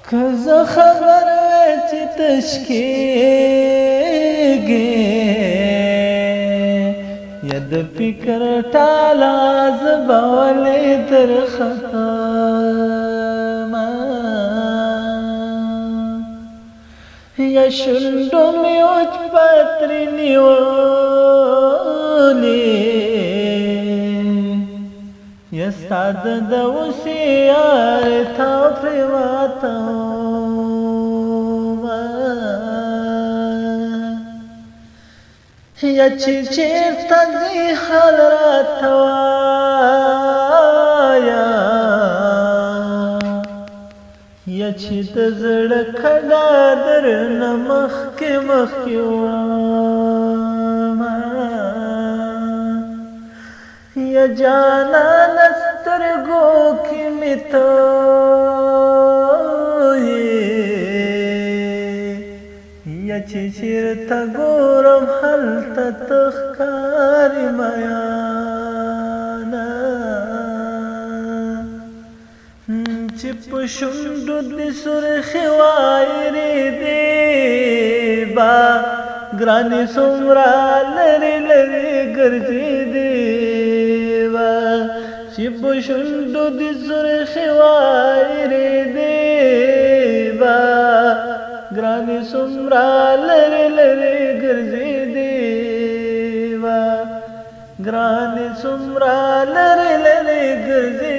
که زه خبر وی چې تشکیږي یا د فکر ټاله زه به ولې درختمه یا شونډو مې وچ پترې نیولې یا ستا د اوسې یار تا پرېوتمه یا چې چېرته ځې حال راته وایه یا چې د زړه کډه درنه مخکې مخکې وړمه یا جانانه سترګو کې مې ته یا چې چېرته ګورم هلته ته ښکارې میانه چې په شونډو دې سرخې واېرېدې با ګرانې څومره لرې لرې ګرځېدې با چې په شونډو دې سرخې واېرېدې با ګرانې څومره لرې لرې ګرځېدې با ګرانې څومره لرې لرې ګرځېدې